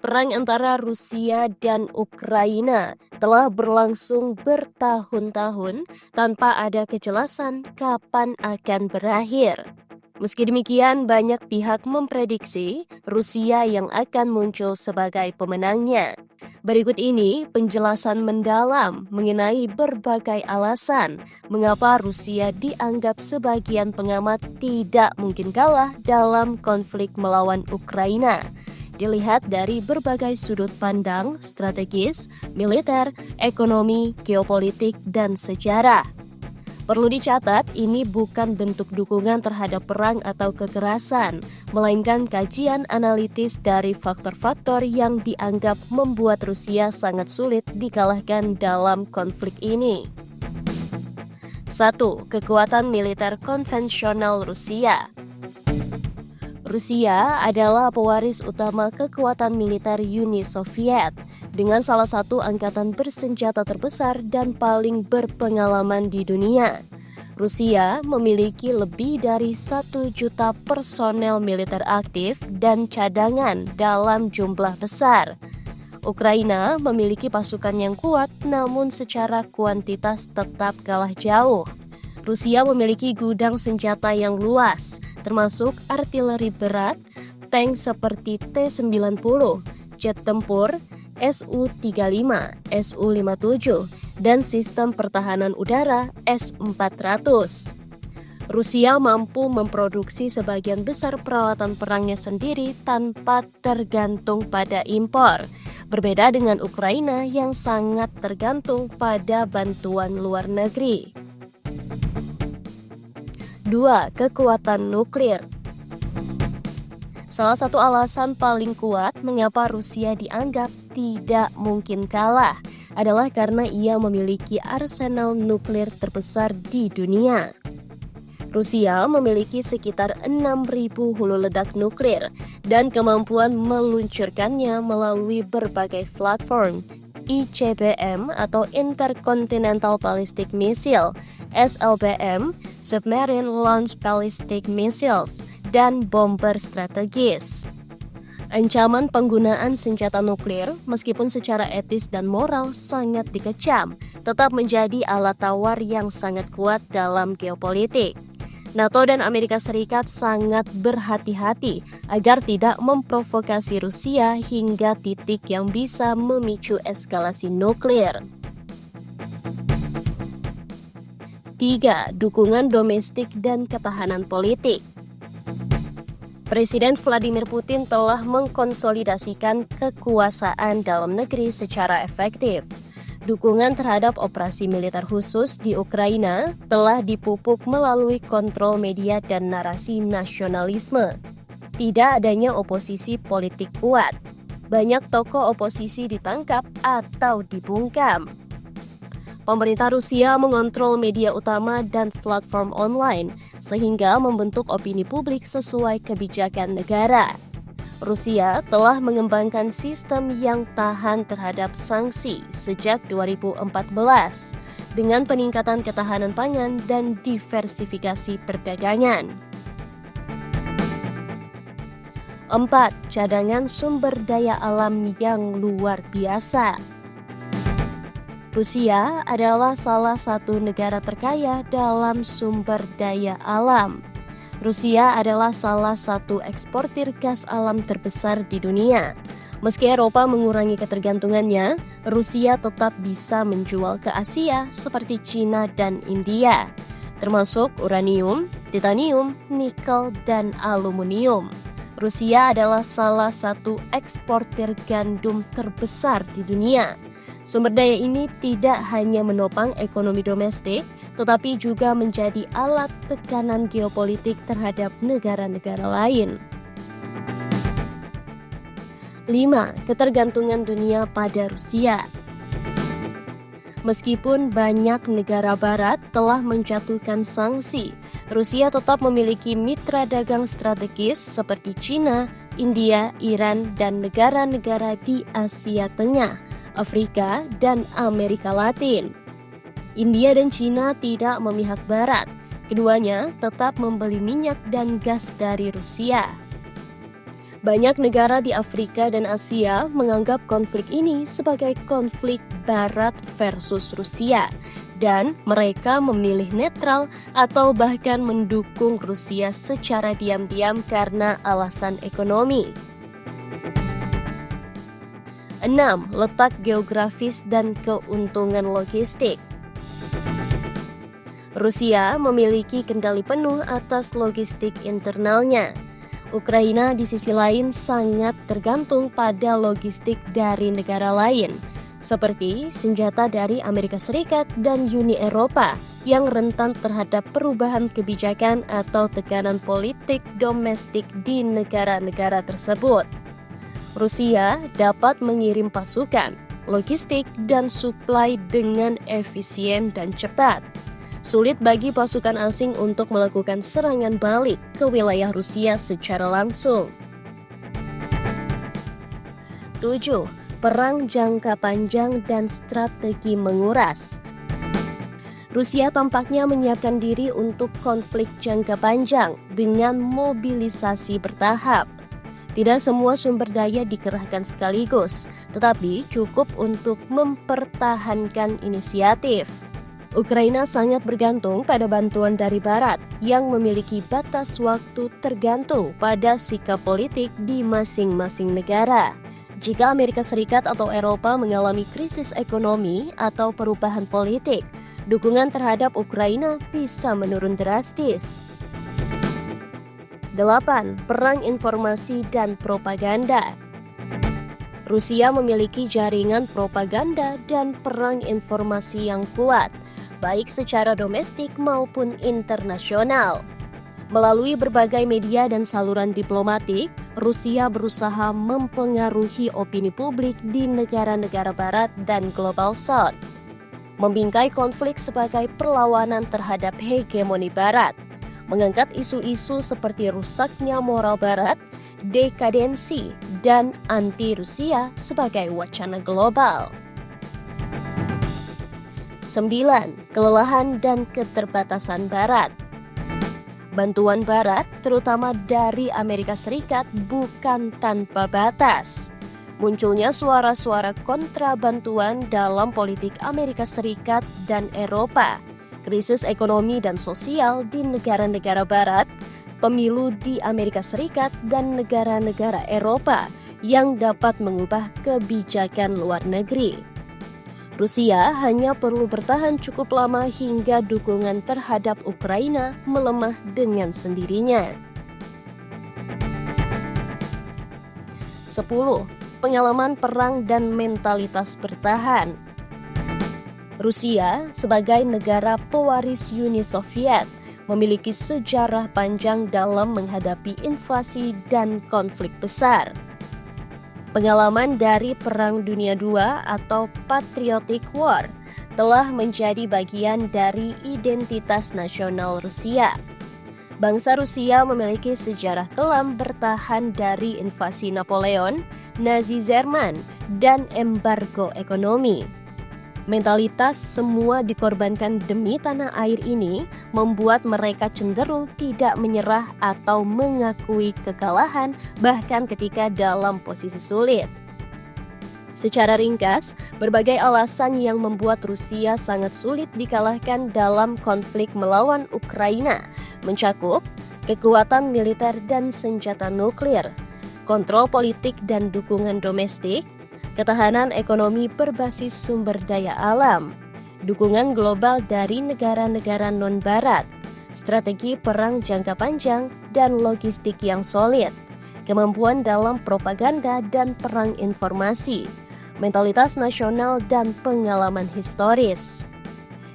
Perang antara Rusia dan Ukraina telah berlangsung bertahun-tahun tanpa ada kejelasan kapan akan berakhir. Meski demikian, banyak pihak memprediksi Rusia yang akan muncul sebagai pemenangnya. Berikut ini penjelasan mendalam mengenai berbagai alasan mengapa Rusia dianggap sebagian pengamat tidak mungkin kalah dalam konflik melawan Ukraina. Dilihat dari berbagai sudut pandang, strategis, militer, ekonomi, geopolitik, dan sejarah. Perlu dicatat, ini bukan bentuk dukungan terhadap perang atau kekerasan, melainkan kajian analitis dari faktor-faktor yang dianggap membuat Rusia sangat sulit dikalahkan dalam konflik ini. 1. Kekuatan militer konvensional Rusia. Rusia adalah pewaris utama kekuatan militer Uni Soviet dengan salah satu angkatan bersenjata terbesar dan paling berpengalaman di dunia. Rusia memiliki lebih dari 1 juta personel militer aktif dan cadangan dalam jumlah besar. Ukraina memiliki pasukan yang kuat namun secara kuantitas tetap kalah jauh. Rusia memiliki gudang senjata yang luas, termasuk artileri berat, tank seperti T-90, jet tempur, Su-35, Su-57, dan sistem pertahanan udara S-400. Rusia mampu memproduksi sebagian besar peralatan perangnya sendiri tanpa tergantung pada impor, berbeda dengan Ukraina yang sangat tergantung pada bantuan luar negeri. 2. Kekuatan nuklir. Salah satu alasan paling kuat mengapa Rusia dianggap tidak mungkin kalah adalah karena ia memiliki arsenal nuklir terbesar di dunia. Rusia memiliki sekitar 6.000 hulu ledak nuklir dan kemampuan meluncurkannya melalui berbagai platform ICBM atau Intercontinental Ballistic Missile, SLBM, Submarine Launch Ballistic Missiles, dan bomber strategis. Ancaman penggunaan senjata nuklir, meskipun secara etis dan moral sangat dikecam, tetap menjadi alat tawar yang sangat kuat dalam geopolitik. NATO dan Amerika Serikat sangat berhati-hati agar tidak memprovokasi Rusia hingga titik yang bisa memicu eskalasi nuklir. 3. Dukungan domestik dan ketahanan politik. Presiden Vladimir Putin telah mengkonsolidasikan kekuasaan dalam negeri secara efektif. Dukungan terhadap operasi militer khusus di Ukraina telah dipupuk melalui kontrol media dan narasi nasionalisme. Tidak adanya oposisi politik kuat. Banyak tokoh oposisi ditangkap atau dibungkam. Pemerintah Rusia mengontrol media utama dan platform online, sehingga membentuk opini publik sesuai kebijakan negara. Rusia telah mengembangkan sistem yang tahan terhadap sanksi sejak 2014, dengan peningkatan ketahanan pangan dan diversifikasi perdagangan. 4. Cadangan sumber daya alam yang luar biasa. Rusia adalah salah satu negara terkaya dalam sumber daya alam. Rusia adalah salah satu eksportir gas alam terbesar di dunia. Meski Eropa mengurangi ketergantungannya, Rusia tetap bisa menjual ke Asia seperti Cina dan India, termasuk uranium, titanium, nikel, dan aluminium. Rusia adalah salah satu eksportir gandum terbesar di dunia. Sumber daya ini tidak hanya menopang ekonomi domestik, tetapi juga menjadi alat tekanan geopolitik terhadap negara-negara lain. 5. Ketergantungan dunia pada Rusia. Meskipun banyak negara barat telah menjatuhkan sanksi, Rusia tetap memiliki mitra dagang strategis seperti Cina, India, Iran, dan negara-negara di Asia Tengah, Afrika, dan Amerika Latin. India dan Cina tidak memihak barat. Keduanya tetap membeli minyak dan gas dari Rusia. Banyak negara di Afrika dan Asia menganggap konflik ini sebagai konflik Barat versus Rusia, dan mereka memilih netral atau bahkan mendukung Rusia secara diam-diam karena alasan ekonomi. 6. Letak geografis dan keuntungan logistik. Rusia memiliki kendali penuh atas logistik internalnya. Ukraina di sisi lain sangat tergantung pada logistik dari negara lain, seperti senjata dari Amerika Serikat dan Uni Eropa yang rentan terhadap perubahan kebijakan atau tekanan politik domestik di negara-negara tersebut. Rusia dapat mengirim pasukan, logistik, dan suplai dengan efisien dan cepat. Sulit bagi pasukan asing untuk melakukan serangan balik ke wilayah Rusia secara langsung. 7. Perang jangka panjang dan strategi menguras. Rusia tampaknya menyiapkan diri untuk konflik jangka panjang dengan mobilisasi bertahap. Tidak semua sumber daya dikerahkan sekaligus, tetapi cukup untuk mempertahankan inisiatif. Ukraina sangat bergantung pada bantuan dari Barat yang memiliki batas waktu tergantung pada sikap politik di masing-masing negara. Jika Amerika Serikat atau Eropa mengalami krisis ekonomi atau perubahan politik, dukungan terhadap Ukraina bisa menurun drastis. 8. Perang informasi dan propaganda. Rusia memiliki jaringan propaganda dan perang informasi yang kuat, baik secara domestik maupun internasional. Melalui berbagai media dan saluran diplomatik, Rusia berusaha mempengaruhi opini publik di negara-negara Barat dan Global South, membingkai konflik sebagai perlawanan terhadap hegemoni Barat, mengangkat isu-isu seperti rusaknya moral Barat, dekadensi, dan anti-Rusia sebagai wacana global. 9. Kelelahan dan keterbatasan Barat. Bantuan Barat, terutama dari Amerika Serikat, bukan tanpa batas. Munculnya suara-suara kontra bantuan dalam politik Amerika Serikat dan Eropa, krisis ekonomi dan sosial di negara-negara Barat, pemilu di Amerika Serikat dan negara-negara Eropa yang dapat mengubah kebijakan luar negeri. Rusia hanya perlu bertahan cukup lama hingga dukungan terhadap Ukraina melemah dengan sendirinya. 10. Pengalaman perang dan mentalitas bertahan. Rusia sebagai negara pewaris Uni Soviet memiliki sejarah panjang dalam menghadapi invasi dan konflik besar. Pengalaman dari Perang Dunia II atau Patriotic War telah menjadi bagian dari identitas nasional Rusia. Bangsa Rusia memiliki sejarah kelam bertahan dari invasi Napoleon, Nazi Jerman, dan embargo ekonomi. Mentalitas semua dikorbankan demi tanah air ini membuat mereka cenderung tidak menyerah atau mengakui kekalahan bahkan ketika dalam posisi sulit. Secara ringkas, berbagai alasan yang membuat Rusia sangat sulit dikalahkan dalam konflik melawan Ukraina mencakup kekuatan militer dan senjata nuklir, kontrol politik dan dukungan domestik, ketahanan ekonomi berbasis sumber daya alam, dukungan global dari negara-negara non-Barat, strategi perang jangka panjang, dan logistik yang solid, kemampuan dalam propaganda dan perang informasi, mentalitas nasional, dan pengalaman historis.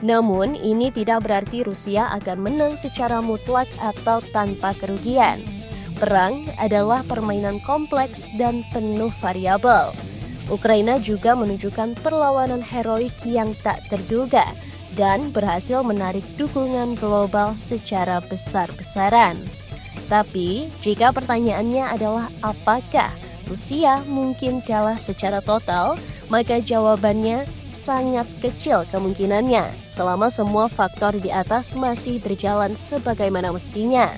Namun, ini tidak berarti Rusia akan menang secara mutlak atau tanpa kerugian. Perang adalah permainan kompleks dan penuh variabel. Ukraina juga menunjukkan perlawanan heroik yang tak terduga dan berhasil menarik dukungan global secara besar-besaran. Tapi, jika pertanyaannya adalah apakah Rusia mungkin kalah secara total, maka jawabannya sangat kecil kemungkinannya selama semua faktor di atas masih berjalan sebagaimana mestinya.